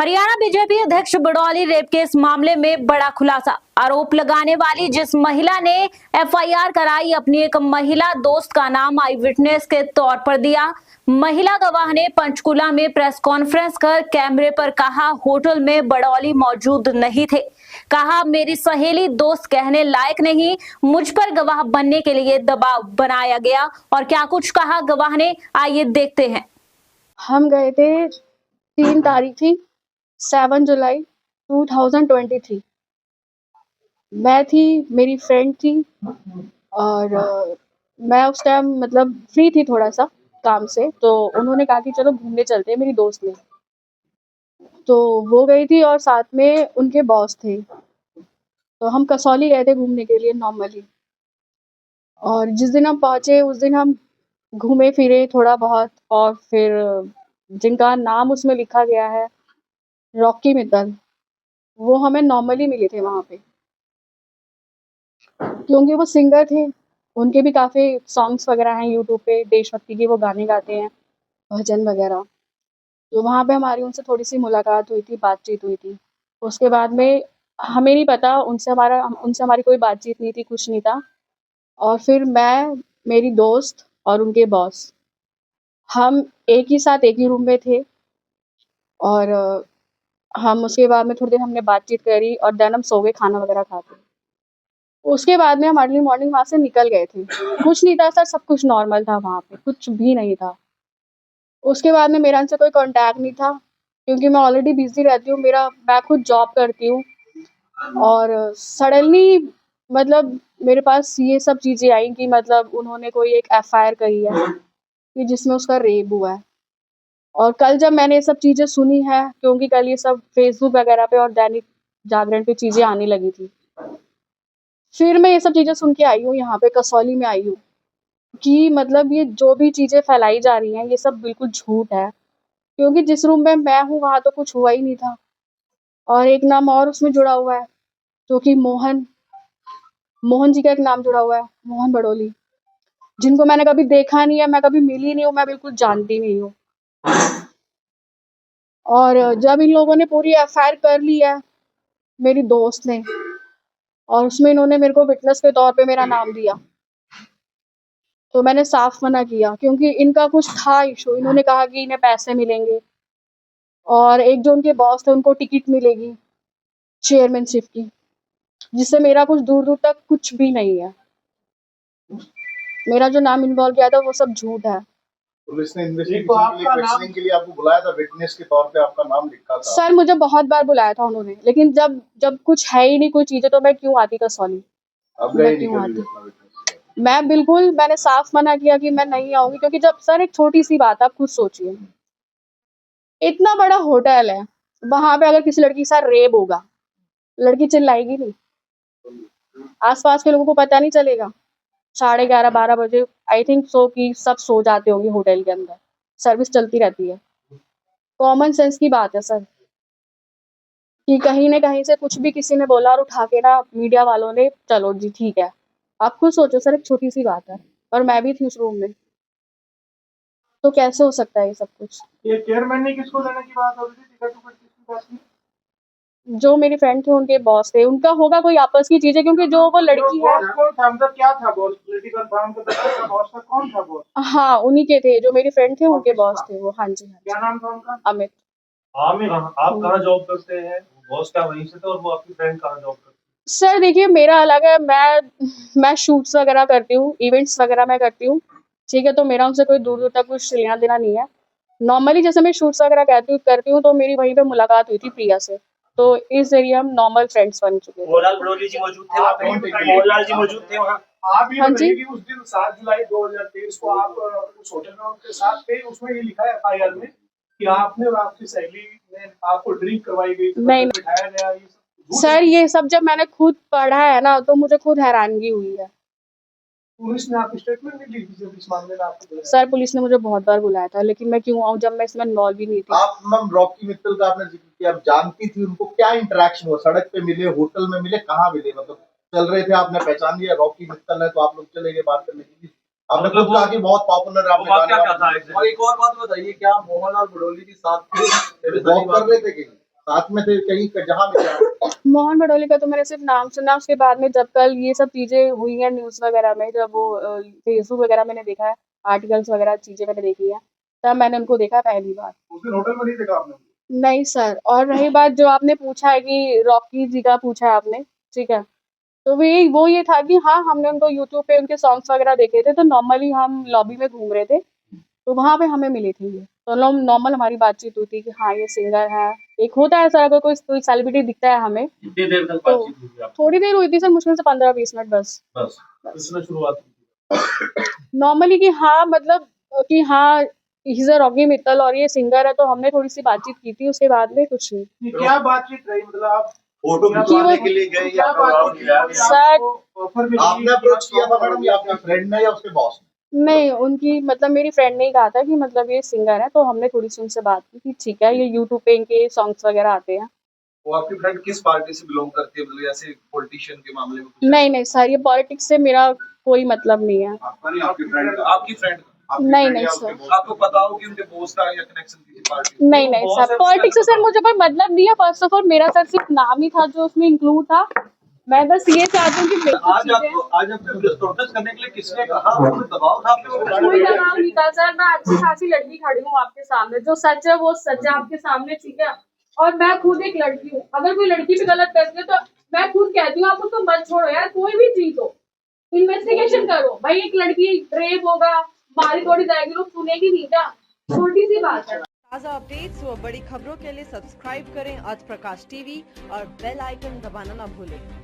Haryana BJP अध्यक्ष Barauli rape case मामले में बड़ा खुलासा। आरोप लगाने वाली जिस महिला ने एफआईआर कराई, अपनी एक महिला दोस्त का नाम आई विटनेस के तौर पर दिया। महिला गवाह ने पंचकुला में प्रेस कॉन्फ्रेंस कर कैमरे पर कहा, होटल में बड़ौली मौजूद नहीं थे। कहा, मेरी सहेली दोस्त कहने लायक नहीं, मुझ पर गवाह बनने के लिए दबाव बनाया गया। और क्या कुछ कहा गवाह ने, आइए देखते हैं। हम गए थे 3 तारीख थी 7 जुलाई 2023। मैं थी, मेरी फ्रेंड थी और मैं उस टाइम मतलब फ्री थी थोड़ा सा काम से, तो उन्होंने कहा कि चलो घूमने चलते हैं, मेरी दोस्त ने। तो वो गई थी और साथ में उनके बॉस थे। तो हम कसौली गए थे घूमने के लिए नॉर्मली। और जिस दिन हम पहुँचे उस दिन हम घूमे फिरे थोड़ा बहुत, और फिर जिनका नाम उसमें लिखा गया है रॉकी मित्तल, वो हमें नॉर्मली मिले थे वहाँ पे, क्योंकि वो सिंगर थे। उनके भी काफ़ी सॉन्ग्स वगैरह हैं यूट्यूब पे, देशभक्ति के वो गाने गाते हैं, भजन वगैरह। तो वहाँ पे हमारी उनसे थोड़ी-सी मुलाकात हुई थी, बातचीत हुई थी। उसके बाद में हमें नहीं पता, उनसे हमारी कोई बातचीत नहीं थी, कुछ नहीं था। और फिर मैं, मेरी दोस्त और उनके बॉस, हम एक ही साथ एक ही रूम में थे। और हम उसके बाद में थोड़ी देर हमने बातचीत करी और देन हम सो गए खाना वगैरह खा के। उसके बाद में हम अर्ली मॉर्निंग वहाँ से निकल गए थे। कुछ नहीं था सर, सब कुछ नॉर्मल था वहाँ पे, कुछ भी नहीं था। उसके बाद में मेरा उनसे कोई कॉन्टैक्ट नहीं था, क्योंकि मैं ऑलरेडी बिज़ी रहती हूँ, मैं खुद जॉब करती हूँ। और सडनली मतलब मेरे पास ये सब चीज़ें आई कि मतलब उन्होंने कोई एक एफआईआर करी है कि जिसमें उसका रेप हुआ है। और कल जब मैंने ये सब चीज़ें सुनी है, क्योंकि कल ये सब फेसबुक वगैरह पे और दैनिक जागरण पे चीज़ें आने लगी थी, फिर मैं ये सब चीज़ें सुन के आई हूँ, यहाँ पे कसौली में आई हूँ कि मतलब ये जो भी चीज़ें फैलाई जा रही हैं ये सब बिल्कुल झूठ है। क्योंकि जिस रूम में मैं हूँ वहाँ तो कुछ हुआ ही नहीं था। और एक नाम और उसमें जुड़ा हुआ है, जो कि मोहन जी का एक नाम जुड़ा हुआ है, मोहन बड़ौली, जिनको मैंने कभी देखा नहीं है, मैं कभी मिली नहीं हूँ, मैं बिल्कुल जानती नहीं हूँ। और जब इन लोगों ने पूरी एफआईआर कर ली है मेरी दोस्त ने, और उसमें इन्होंने मेरे को विटनेस के तौर पे मेरा नाम दिया, तो मैंने साफ मना किया, क्योंकि इनका कुछ था इशू। इन्होंने कहा कि इन्हें पैसे मिलेंगे, और एक जो उनके बॉस थे उनको टिकट मिलेगी चेयरमैनशिप की, जिससे मेरा कुछ दूर दूर तक कुछ भी नहीं है। मेरा जो नाम इन्वॉल्व किया था वो सब झूठ है। पुलिस ने इन्वेस्टिगेशन के लिए आपको बुलाया था, विटनेस के तौर पे आपका नाम लिखा था। सर मुझे बहुत बार बुलाया था उन्होंने, लेकिन जब कुछ है ही नहीं कोई चीजें, तो मैं क्यों आती कसौली? मैं क्यों आती? मैं बिल्कुल, मैंने साफ मना किया कि मैं नहीं आऊंगी, क्योंकि जब सर एक छोटी सी बात आप खुद सोचिए, इतना बड़ा होटल है, वहां पे अगर किसी लड़की के साथ रेप होगा, लड़की चिल्लाएगी नहीं? आसपास के लोगों को पता नहीं चलेगा? 11:30-12 बजे आई थिंक सो कि सब सो जाते होंगे होटल के अंदर, सर्विस चलती रहती है। कॉमन सेंस की बात है सर, कि कहीं न कहीं से कुछ भी किसी ने बोला और उठा के ना मीडिया वालों ने, चलो जी ठीक है। आप खुद सोचो सर, एक छोटी सी बात है, और मैं भी थी उस रूम में, तो कैसे हो सकता है ये सब कुछ? ये चेयरमैन ने किसको देने की बात हो रही थी, टिकट उकट किसकी बात थी? जो मेरी फ्रेंड थे उनके बॉस थे, उनका होगा कोई आपस की चीजें, क्योंकि जो वो लड़की है। कौन था अंदर, क्या था बॉस? पॉलिटिकल फर्म का दफ्तर का बॉस था, कौन था बॉस? हाँ, उन्हीं के थे, जो मेरी फ्रेंड थे उनके बॉस थे वो। हाँ जी, क्या नाम था उनका? अमित। आमिर, आप कहाँ जॉब करते हैं? बॉस क्या वहीं से थे, और वो आपकी फ्रेंड कहाँ जॉब करती है? सर देखिए, मेरा अलग है, मैं शूट्स वगैरह करती हूँ, इवेंट्स वगैरह मैं करती हूँ, ठीक है। तो मेरा उनसे कोई दूर दूर तक कुछ लेना देना नहीं है। नॉर्मली जैसे मैं शूट्स वगैरह करती हूँ, तो मेरी वहीं पे मुलाकात हुई थी प्रिया से, तो इस जरिए हम नॉर्मल फ्रेंड्स बन चुके हैं। मोहनलाल बड़ौली जी मौजूद थे वहाँ पे? मोहनलाल जी मौजूद थे वहाँ? आप ये हाँ जी। बताइए कि उस दिन 7 जुलाई 2023 को आप उस होटल में उनके साथ थे, उसमें ये लिखा है एफआईआर में कि आपने और आपकी सहेली ने आपको ड्रिंक करवाई गई, नहीं बिठाया गया, ये सब सर, ये सब जब मैंने खुद पढ़ा है ना, तो मुझे खुद हैरानगी हुई है। पुलिस ने आपकी स्टेटमेंट नहीं ली थी जब इस मामले में आपको बुलाया? सर पुलिस ने मुझे बहुत बार बुलाया था, लेकिन मैं क्यों आऊँ जब मैं इसमें इन्वॉल्व ही नहीं थी। आप मैम रॉकी मित्तल का आपने जिक्र किया, आप जानती थी उनको, क्या इंटरेक्शन हुआ? सड़क पे मिले, होटल में मिले, कहाँ मिले? मतलब चल रहे थे, आपने पहचान लिया रॉकी मित्तल है, तो आप लोग चले गए बात करने के लिए। आपने खुद कहा कि बहुत पॉपुलर है, आपने गाने। और एक और बात बताइए, क्या मोहनलाल बड़ौली के साथ थे? वॉक कर रहे थे कि साथ में थे कहीं जहाँ मिले? मोहन भडौले का तो मैंने सिर्फ नाम सुना, उसके बाद में जब कल ये सब चीजें हुई हैं न्यूज वगैरह में, जब वो फेसबुक वगैरह मैंने देखा है, आर्टिकल्स वगैरह चीजें मैंने देखी है, तब मैंने उनको देखा पहली बार। उस दिन होटल में नहीं देखा आपने? नहीं सर। और रही बात जो आपने पूछा है कि रॉकी जी का पूछा है आपने, ठीक है, तो वो ये था कि हाँ, हमने उनको यूट्यूब पे उनके सॉन्ग्स वगैरह देखे थे, तो नॉर्मली हम लॉबी में घूम रहे थे, तो वहाँ पे हमें मिली थी ये, तो नॉर्मल हमारी बातचीत हुई थी कि हाँ ये सिंगर है। एक होता है सर, अगर कोई सेलिब्रिटी दिखता है हमें, कितनी देर तक तो बातचीत हुई आपकी? थोड़ी देर हुई थी सर, मुश्किल से 15-20 मिनट बस। बस इसमें शुरुआत हुई। नॉर्मली कि हाँ, मतलब कि हाँ he is a Rocky Mittal और ये सिंगर है, तो हमने थोड़ी सी बातचीत की थी, उसके बाद में कुछ नहीं। ये क्या बातचीत रही, मतलब आप फोटो क्या खिंचवाने बात- के लिए गए क्या या बातचीत की? कोई सर, आपको ऑफर मिली? आपने अप्रोच किया था मैडम या आपकी फ्रेंड ने या उसके बॉस ने? नहीं, उनकी मतलब मेरी फ्रेंड ने ही कहा था कि मतलब ये सिंगर है, तो हमने थोड़ी सी उनसे बात की कि ठीक है, ये यूट्यूब पे इनके सॉन्ग्स वगैरह आते हैं। वो आपकी फ्रेंड किस पार्टी से बिलोंग करती है, मतलब ऐसे पॉलिटिशियन के मामले में कुछ? नहीं सर, ये पॉलिटिक्स से मेरा कोई मतलब नहीं है। आपका नहीं, आपकी फ्रेंड का? आपकी फ्रेंड का? नहीं सर, आपको पता हो कि उनके बॉस का या कनेक्शन किसी पार्टी से? नहीं सर, पॉलिटिक्स से सर मुझे कोई मतलब नहीं है। फर्स्ट ऑफ ऑल मेरा सर सिर्फ नाम ही था जो उसमें इंक्लूड था। मैं बस ये चाहती हूँ कि आज आपको प्रोटेस्ट करने के लिए किसने कहा? कोई दबाव था आप पे? कोई दबाव नहीं था सर। मैं अच्छी खासी लड़की खड़ी हूँ आपके सामने, जो सच है वो सच है आपके सामने, ठीक है। और मैं खुद एक लड़की हूँ, अगर कोई लड़की भी गलत करती है तो मैं खुद कहती हूँ आप उसको मत छोड़ो यार, कोई भी चीज हो इन्वेस्टिगेशन करो भाई। एक लड़की रेप होगा, मारी तोड़ी जाएगी, लोग सुनेगी नहीं क्या? छोटी सी बात है। ताज़ा अपडेट्स व बड़ी खबरों के लिए सब्सक्राइब करें आज प्रकाश टीवी और बेल आइकन दबाना ना भूलें।